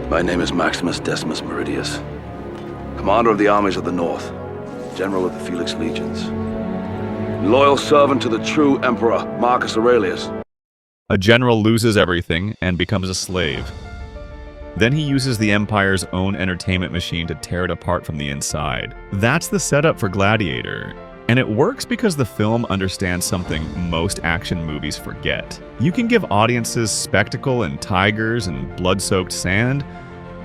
My name is Maximus Decimus Meridius, commander of the armies of the North, general of the Felix Legions, loyal servant to the true Emperor Marcus Aurelius. A general loses everything and becomes a slave. Then he uses the Empire's own entertainment machine to tear it apart from the inside. That's the setup for Gladiator. And it works because the film understands something most action movies forget. You can give audiences spectacle and tigers and blood-soaked sand,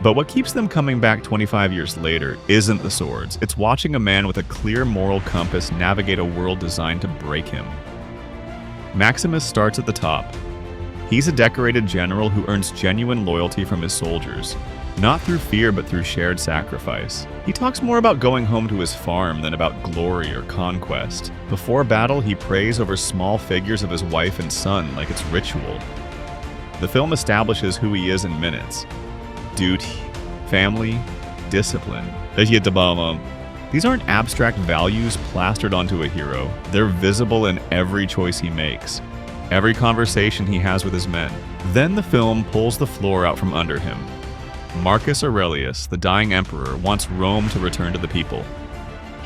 but what keeps them coming back 25 years later isn't the swords. It's watching a man with a clear moral compass navigate a world designed to break him. Maximus starts at the top. He's a decorated general who earns genuine loyalty from his soldiers, not through fear but through shared sacrifice. He talks more about going home to his farm than about glory or conquest. Before battle, he prays over small figures of his wife and son like it's ritual. The film establishes who he is in minutes. Duty, family, discipline. These aren't abstract values plastered onto a hero. They're visible in every choice he makes, every conversation he has with his men. Then the film pulls the floor out from under him. Marcus Aurelius, the dying emperor, wants Rome to return to the people.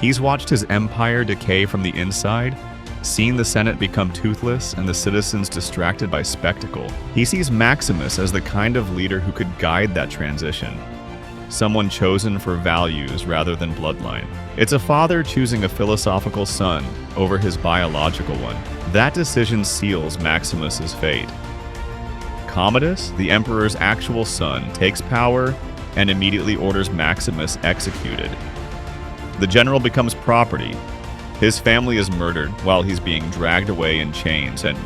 He's watched his empire decay from the inside, seen the Senate become toothless and the citizens distracted by spectacle. He sees Maximus as the kind of leader who could guide that transition, someone chosen for values rather than bloodline. It's a father choosing a philosophical son over his biological one. That decision seals Maximus's fate. Commodus, the emperor's actual son, takes power and immediately orders Maximus executed. The general becomes property. His family is murdered while he's being dragged away in chains, and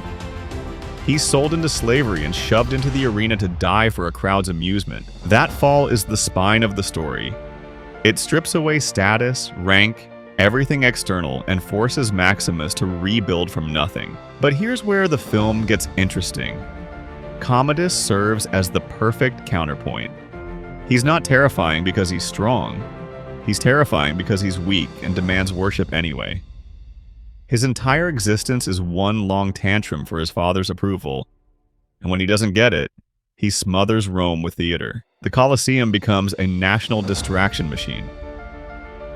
he's sold into slavery and shoved into the arena to die for a crowd's amusement. That fall is the spine of the story. It strips away status, rank, everything external, and forces Maximus to rebuild from nothing. But here's where the film gets interesting. Commodus serves as the perfect counterpoint. He's not terrifying because he's strong. He's terrifying because he's weak and demands worship anyway. His entire existence is one long tantrum for his father's approval, and when he doesn't get it, he smothers Rome with theater. The Colosseum becomes a national distraction machine.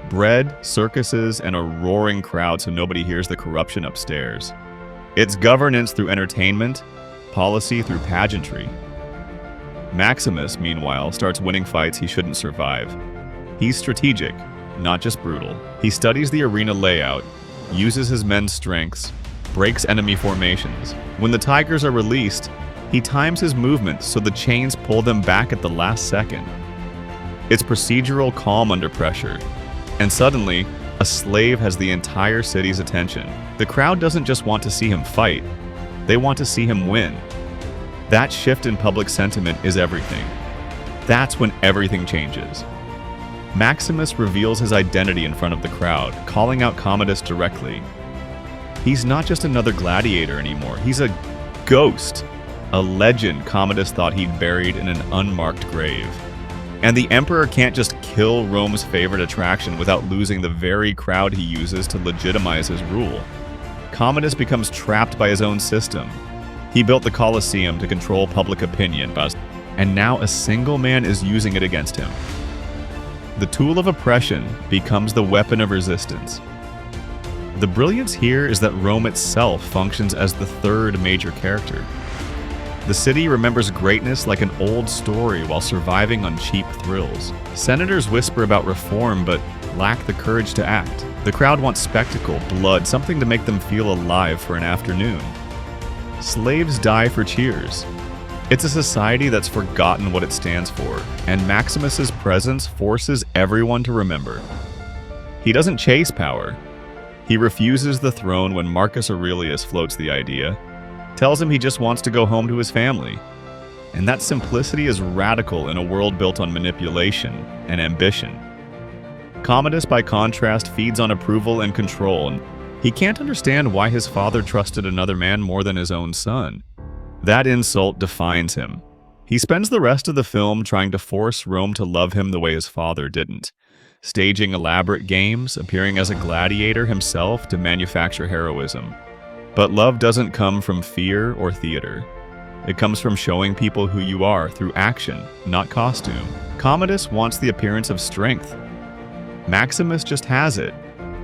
Bread, circuses, and a roaring crowd so nobody hears the corruption upstairs. It's governance through entertainment, policy through pageantry. Maximus, meanwhile, starts winning fights he shouldn't survive. He's strategic, not just brutal. He studies the arena layout, uses his men's strengths, breaks enemy formations. When the tigers are released, he times his movements so the chains pull them back at the last second. It's procedural calm under pressure. And suddenly, a slave has the entire city's attention. The crowd doesn't just want to see him fight, they want to see him win. That shift in public sentiment is everything. That's when everything changes. Maximus reveals his identity in front of the crowd, calling out Commodus directly. He's not just another gladiator anymore, he's a ghost, a legend Commodus thought he'd buried in an unmarked grave. And the emperor can't just kill Rome's favorite attraction without losing the very crowd he uses to legitimize his rule. Commodus becomes trapped by his own system. He built the Colosseum to control public opinion, and now a single man is using it against him. The tool of oppression becomes the weapon of resistance. The brilliance here is that Rome itself functions as the third major character. The city remembers greatness like an old story while surviving on cheap thrills. Senators whisper about reform but lack the courage to act. The crowd wants spectacle, blood, something to make them feel alive for an afternoon. Slaves die for cheers. It's a society that's forgotten what it stands for, and Maximus's presence forces everyone to remember. He doesn't chase power. He refuses the throne when Marcus Aurelius floats the idea, tells him he just wants to go home to his family. And that simplicity is radical in a world built on manipulation and ambition. Commodus, by contrast, feeds on approval and control, and he can't understand why his father trusted another man more than his own son. That insult defines him. He spends the rest of the film trying to force Rome to love him the way his father didn't, staging elaborate games, appearing as a gladiator himself to manufacture heroism. But love doesn't come from fear or theater. It comes from showing people who you are through action, not costume. Commodus wants the appearance of strength. Maximus just has it,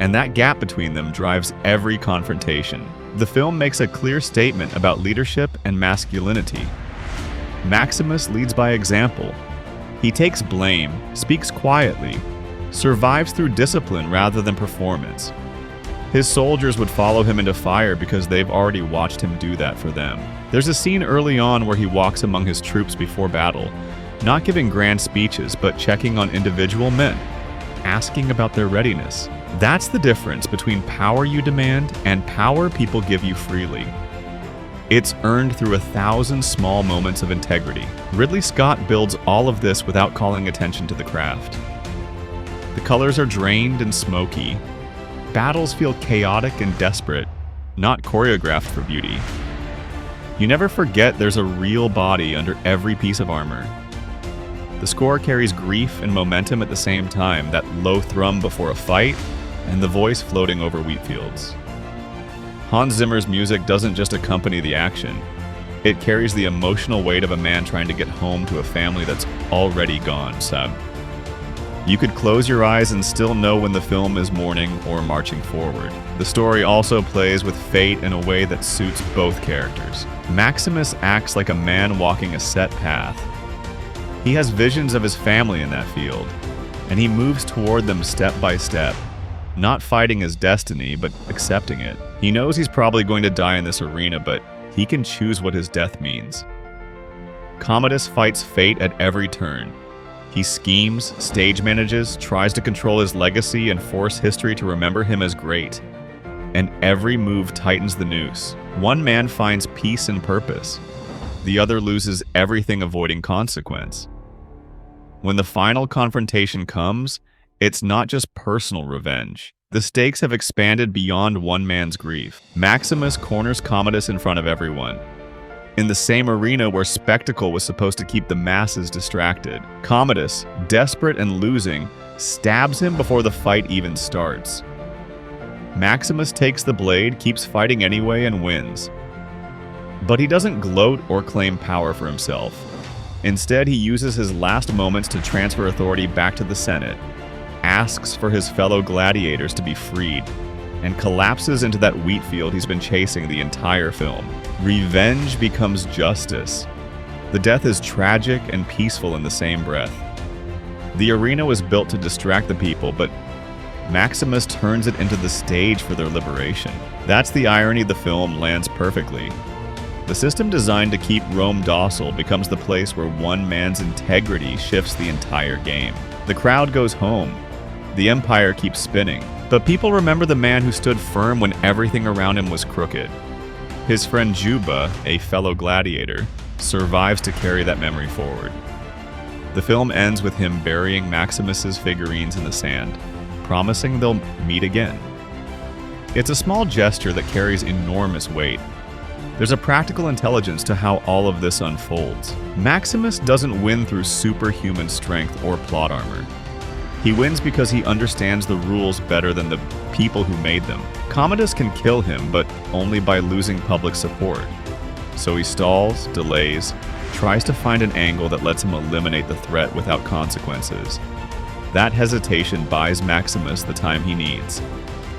and that gap between them drives every confrontation. The film makes a clear statement about leadership and masculinity. Maximus leads by example. He takes blame, speaks quietly, survives through discipline rather than performance. His soldiers would follow him into fire because they've already watched him do that for them. There's a scene early on where he walks among his troops before battle, not giving grand speeches, but checking on individual men, asking about their readiness. That's the difference between power you demand and power people give you freely. It's earned through 1,000 small moments of integrity. Ridley Scott builds all of this without calling attention to the craft. The colors are drained and smoky. Battles feel chaotic and desperate, not choreographed for beauty. You never forget there's a real body under every piece of armor. The score carries grief and momentum at the same time, that low thrum before a fight, and the voice floating over wheat fields. Hans Zimmer's music doesn't just accompany the action. It carries the emotional weight of a man trying to get home to a family that's already gone, Sab. You could close your eyes and still know when the film is mourning or marching forward. The story also plays with fate in a way that suits both characters. Maximus acts like a man walking a set path. He has visions of his family in that field, and he moves toward them step by step, not fighting his destiny, but accepting it. He knows he's probably going to die in this arena, but he can choose what his death means. Commodus fights fate at every turn. He schemes, stage manages, tries to control his legacy and force history to remember him as great. And every move tightens the noose. One man finds peace and purpose. The other loses everything, avoiding consequence. When the final confrontation comes, it's not just personal revenge. The stakes have expanded beyond one man's grief. Maximus corners Commodus in front of everyone, in the same arena where spectacle was supposed to keep the masses distracted. Commodus, desperate and losing, stabs him before the fight even starts. Maximus takes the blade, keeps fighting anyway, and wins. But he doesn't gloat or claim power for himself. Instead, he uses his last moments to transfer authority back to the Senate, asks for his fellow gladiators to be freed, and collapses into that wheat field he's been chasing the entire film. Revenge becomes justice. The death is tragic and peaceful in the same breath. The arena was built to distract the people, but Maximus turns it into the stage for their liberation. That's the irony the film lands perfectly. The system designed to keep Rome docile becomes the place where one man's integrity shifts the entire game. The crowd goes home. The empire keeps spinning. But people remember the man who stood firm when everything around him was crooked. His friend Juba, a fellow gladiator, survives to carry that memory forward. The film ends with him burying Maximus's figurines in the sand, promising they'll meet again. It's a small gesture that carries enormous weight. There's a practical intelligence to how all of this unfolds. Maximus doesn't win through superhuman strength or plot armor. He wins because he understands the rules better than the people who made them. Commodus can kill him, but only by losing public support. So he stalls, delays, tries to find an angle that lets him eliminate the threat without consequences. That hesitation buys Maximus the time he needs.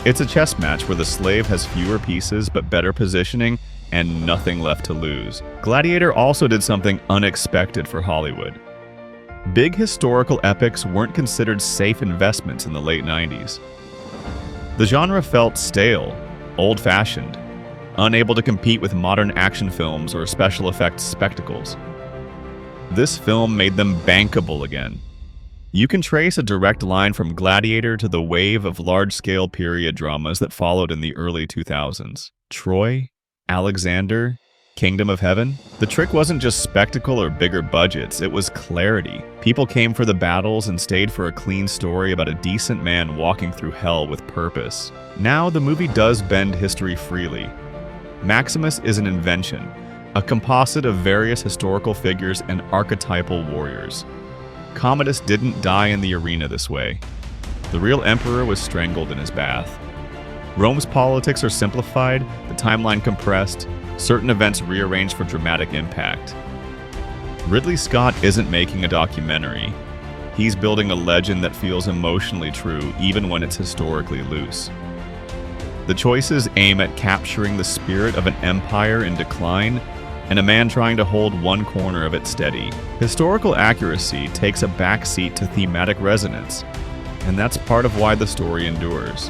It's a chess match where the slave has fewer pieces but better positioning and nothing left to lose. Gladiator also did something unexpected for Hollywood. Big historical epics weren't considered safe investments in the late 90s. The genre felt stale, old-fashioned, unable to compete with modern action films or special effects spectacles. This film made them bankable again. You can trace a direct line from Gladiator to the wave of large-scale period dramas that followed in the early 2000s. Troy, Alexander, Kingdom of Heaven? The trick wasn't just spectacle or bigger budgets, it was clarity. People came for the battles and stayed for a clean story about a decent man walking through hell with purpose. Now, the movie does bend history freely. Maximus is an invention, a composite of various historical figures and archetypal warriors. Commodus didn't die in the arena this way. The real emperor was strangled in his bath. Rome's politics are simplified, the timeline compressed, certain events rearranged for dramatic impact. Ridley Scott isn't making a documentary. He's building a legend that feels emotionally true even when it's historically loose. The choices aim at capturing the spirit of an empire in decline and a man trying to hold one corner of it steady. Historical accuracy takes a backseat to thematic resonance, and that's part of why the story endures.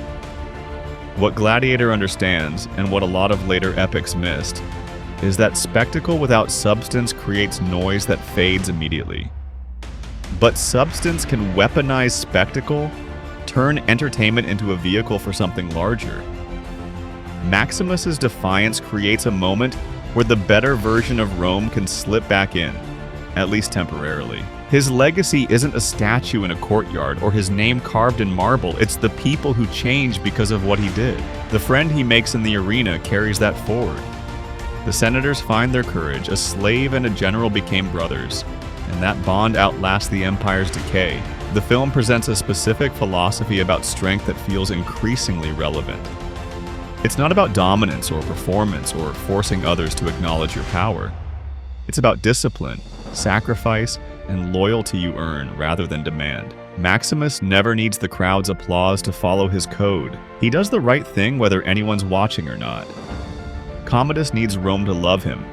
What Gladiator understands, and what a lot of later epics missed, is that spectacle without substance creates noise that fades immediately. But substance can weaponize spectacle, turn entertainment into a vehicle for something larger. Maximus's defiance creates a moment where the better version of Rome can slip back in, at least temporarily. His legacy isn't a statue in a courtyard or his name carved in marble, it's the people who changed because of what he did. The friend he makes in the arena carries that forward. The senators find their courage, a slave and a general became brothers, and that bond outlasts the empire's decay. The film presents a specific philosophy about strength that feels increasingly relevant. It's not about dominance or performance or forcing others to acknowledge your power. It's about discipline, sacrifice, and loyalty you earn rather than demand. Maximus never needs the crowd's applause to follow his code. He does the right thing whether anyone's watching or not. Commodus needs Rome to love him.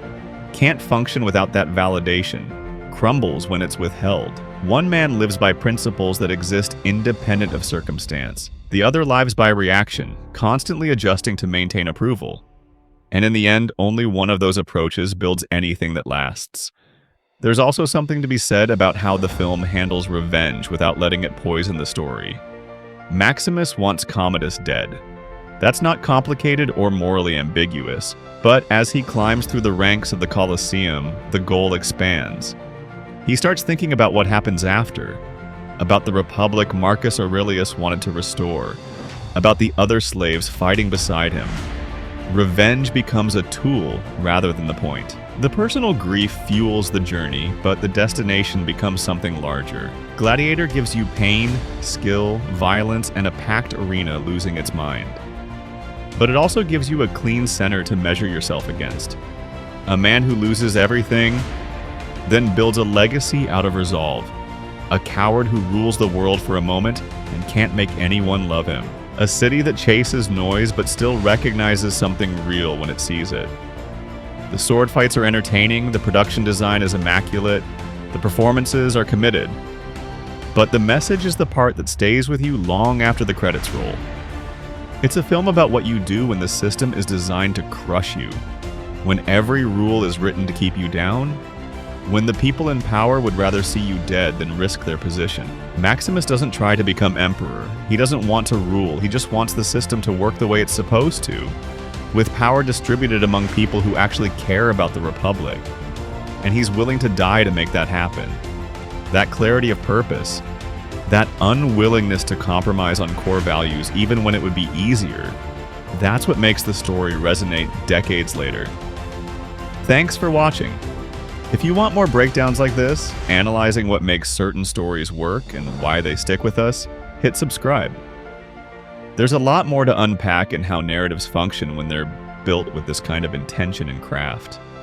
Can't function without that validation. Crumbles when it's withheld. One man lives by principles that exist independent of circumstance. The other lives by reaction, constantly adjusting to maintain approval. And in the end, only one of those approaches builds anything that lasts. There's also something to be said about how the film handles revenge without letting it poison the story. Maximus wants Commodus dead. That's not complicated or morally ambiguous, but as he climbs through the ranks of the Colosseum, the goal expands. He starts thinking about what happens after, about the republic Marcus Aurelius wanted to restore, about the other slaves fighting beside him. Revenge becomes a tool rather than the point. The personal grief fuels the journey, but the destination becomes something larger. Gladiator gives you pain, skill, violence, and a packed arena losing its mind. But it also gives you a clean center to measure yourself against. A man who loses everything, then builds a legacy out of resolve. A coward who rules the world for a moment and can't make anyone love him. A city that chases noise but still recognizes something real when it sees it. The sword fights are entertaining, the production design is immaculate, the performances are committed. But the message is the part that stays with you long after the credits roll. It's a film about what you do when the system is designed to crush you, when every rule is written to keep you down, when the people in power would rather see you dead than risk their position. Maximus doesn't try to become emperor. He doesn't want to rule. He just wants the system to work the way it's supposed to, with power distributed among people who actually care about the Republic. And he's willing to die to make that happen. That clarity of purpose, that unwillingness to compromise on core values even when it would be easier, that's what makes the story resonate decades later. Thanks for watching. If you want more breakdowns like this, analyzing what makes certain stories work and why they stick with us, hit subscribe. There's a lot more to unpack in how narratives function when they're built with this kind of intention and craft.